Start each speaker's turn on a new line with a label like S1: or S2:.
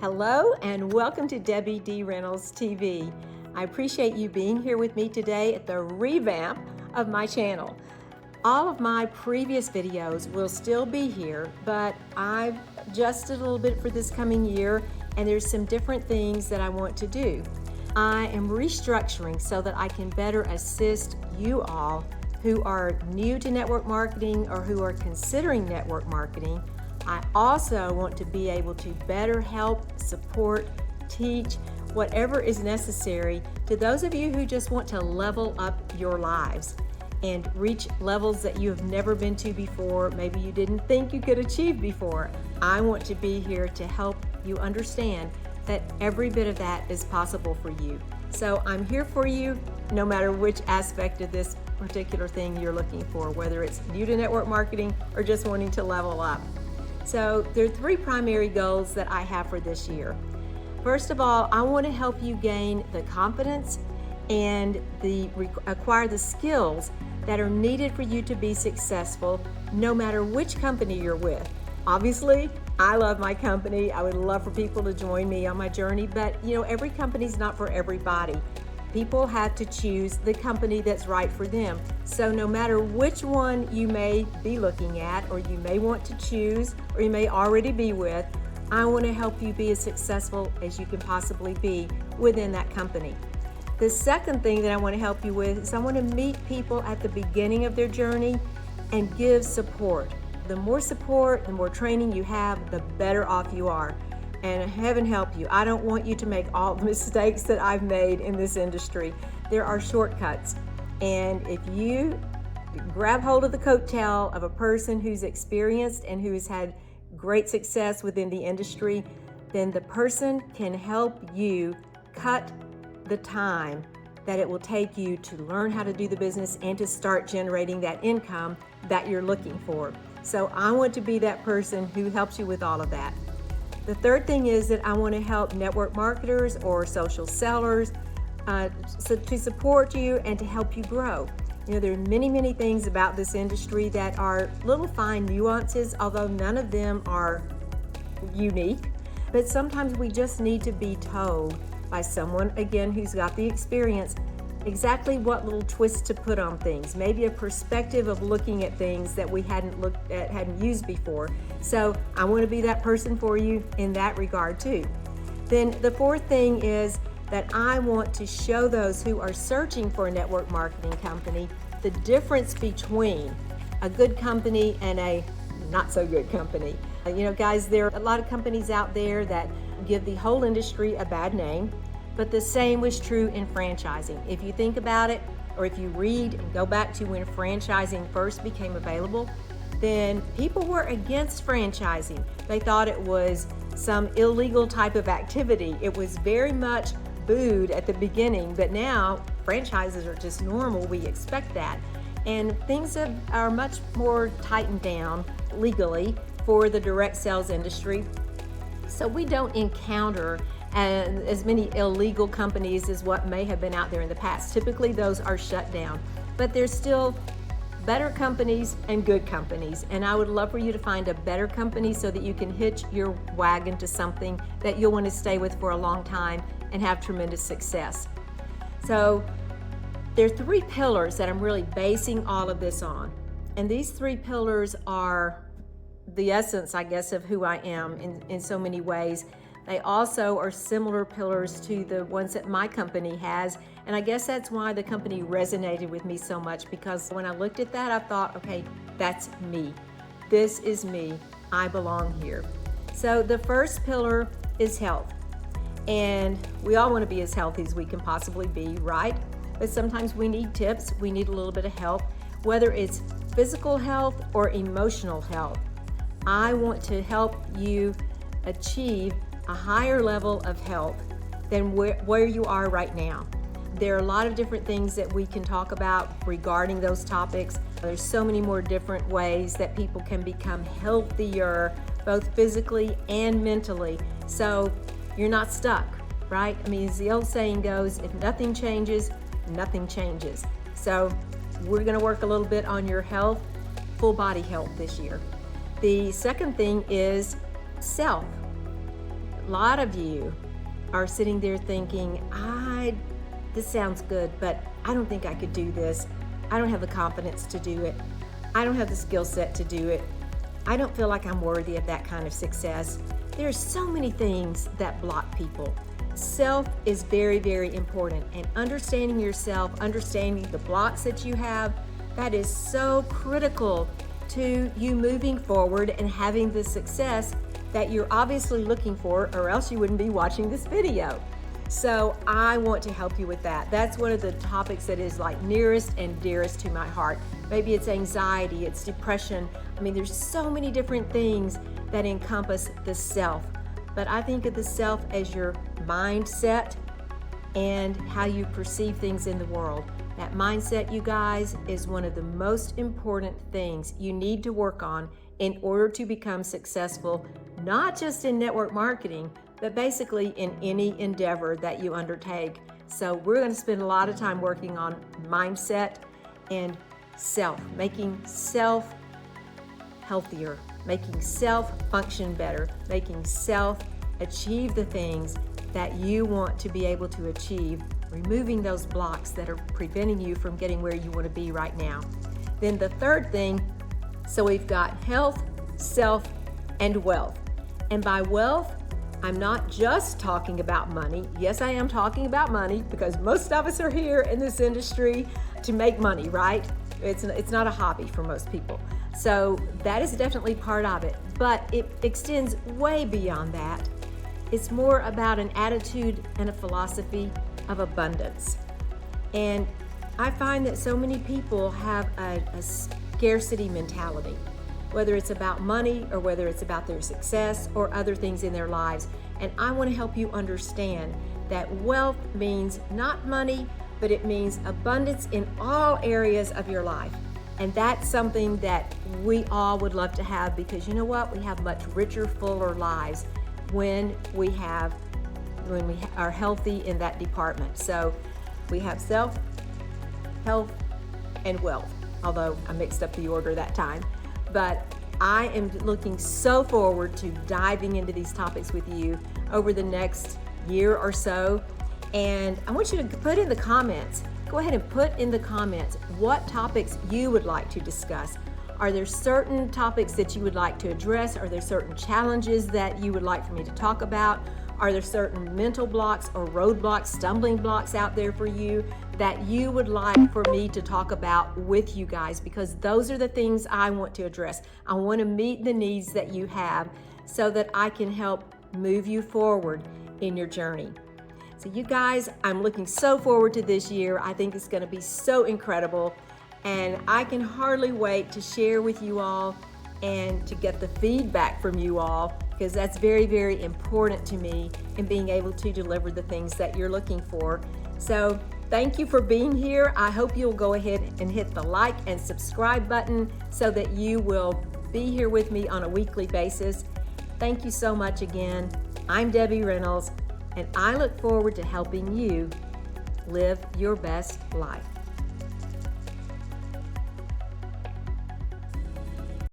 S1: Hello and welcome to Debbie D. Reynolds TV. I appreciate you being here with me today at the revamp of my channel. All of my previous videos will still be here, but I've adjusted a little bit for this coming year and there's some different things that I want to do. I am restructuring so that I can better assist you all who are new to network marketing or who are considering network marketing. I also want to be able to better help, support, teach, whatever is necessary to those of you who just want to level up your lives and reach levels that you have never been to before, maybe you didn't think you could achieve before. I want to be here to help you understand that every bit of that is possible for you. So I'm here for you no matter which aspect of this particular thing you're looking for, whether it's new to network marketing or just wanting to level up. So there are three primary goals that I have for this year. First of all, I want to help you gain the confidence and acquire the skills that are needed for you to be successful no matter which company you're with. Obviously, I love my company. I would love for people to join me on my journey, but every company's not for everybody. People have to choose the company that's right for them. So no matter which one you may be looking at, or you may want to choose, or you may already be with, I want to help you be as successful as you can possibly be within that company. The second thing that I want to help you with is I want to meet people at the beginning of their journey and give support. The more support, the more training you have, the better off you are. And heaven help you, I don't want you to make all the mistakes that I've made in this industry. There are shortcuts. And if you grab hold of the coattail of a person who's experienced and who's had great success within the industry, then the person can help you cut the time that it will take you to learn how to do the business and to start generating that income that you're looking for. So I want to be that person who helps you with all of that. The third thing is that I want to help network marketers or social sellers to support you and to help you grow. There are many things about this industry that are little fine nuances, although none of them are unique. But sometimes we just need to be told by someone, again, who's got the experience, exactly what little twist to put on things, maybe a perspective of looking at things that we hadn't used before. So I want to be that person for you in that regard too. Then the fourth thing is that I want to show those who are searching for a network marketing company the difference between a good company and a not so good company. Guys, there are a lot of companies out there that give the whole industry a bad name. But the same was true in franchising. If you think about it, or if you read and go back to when franchising first became available, then people were against franchising. They thought it was some illegal type of activity. It was very much booed at the beginning, but now franchises are just normal. We expect that. And things are much more tightened down legally for the direct sales industry. So we don't encounter as many illegal companies as what may have been out there in the past. Typically those are shut down, but there's still better companies and good companies. And I would love for you to find a better company so that you can hitch your wagon to something that you'll want to stay with for a long time and have tremendous success. So there are three pillars that I'm really basing all of this on. And these three pillars are the essence, I guess, of who I am in so many ways. They also are similar pillars to the ones that my company has. And I guess that's why the company resonated with me so much, because when I looked at that, I thought, okay, that's me. This is me. I belong here. So the first pillar is health. And we all want to be as healthy as we can possibly be, right? But sometimes we need tips. We need a little bit of help, whether it's physical health or emotional health. I want to help you achieve a higher level of health than where you are right now. There are a lot of different things that we can talk about regarding those topics. There's so many more different ways that people can become healthier, both physically and mentally. So you're not stuck, right? I mean, as the old saying goes, if nothing changes, nothing changes. So we're gonna work a little bit on your health, full body health this year. The second thing is self. a lot of you are sitting there thinking, this sounds good, but I don't think I could do this. I don't have the confidence to do it. I don't have the skill set to do it. I don't feel like I'm worthy of that kind of success. There's so many things that block people. Self is very, very important, and understanding yourself, understanding the blocks that you have, that is so critical to you moving forward and having the success that you're obviously looking for, or else you wouldn't be watching this video. So I want to help you with that. That's one of the topics that is like nearest and dearest to my heart. Maybe it's anxiety, it's depression. I mean, there's so many different things that encompass the self. But I think of the self as your mindset and how you perceive things in the world. That mindset, you guys, is one of the most important things you need to work on in order to become successful, not just in network marketing, but basically in any endeavor that you undertake. So we're going to spend a lot of time working on mindset and self, making self healthier, making self function better, making self achieve the things that you want to be able to achieve, removing those blocks that are preventing you from getting where you want to be right now. Then the third thing, so we've got health, self, and wealth. And by wealth, I'm not just talking about money. Yes, I am talking about money because most of us are here in this industry to make money, right? It's not a hobby for most people. So that is definitely part of it, but it extends way beyond that. It's more about an attitude and a philosophy of abundance. And I find that so many people have a scarcity mentality, whether it's about money or whether it's about their success or other things in their lives. And I want to help you understand that wealth means not money, but it means abundance in all areas of your life. And that's something that we all would love to have, because you know what? We have much richer, fuller lives when we are healthy in that department. So we have self, health, and wealth, although I mixed up the order that time. But I am looking so forward to diving into these topics with you over the next year or so. And I want you to put in the comments, go ahead and put in the comments what topics you would like to discuss. Are there certain topics that you would like to address? Are there certain challenges that you would like for me to talk about? Are there certain mental blocks or roadblocks, stumbling blocks out there for you that you would like for me to talk about with you guys? Because those are the things I want to address. I want to meet the needs that you have so that I can help move you forward in your journey. So you guys, I'm looking so forward to this year. I think it's going to be so incredible. And I can hardly wait to share with you all and to get the feedback from you all, because that's very, very important to me in being able to deliver the things that you're looking for. So thank you for being here. I hope you'll go ahead and hit the like and subscribe button so that you will be here with me on a weekly basis. Thank you so much again. I'm Debbie Reynolds, and I look forward to helping you live your best life.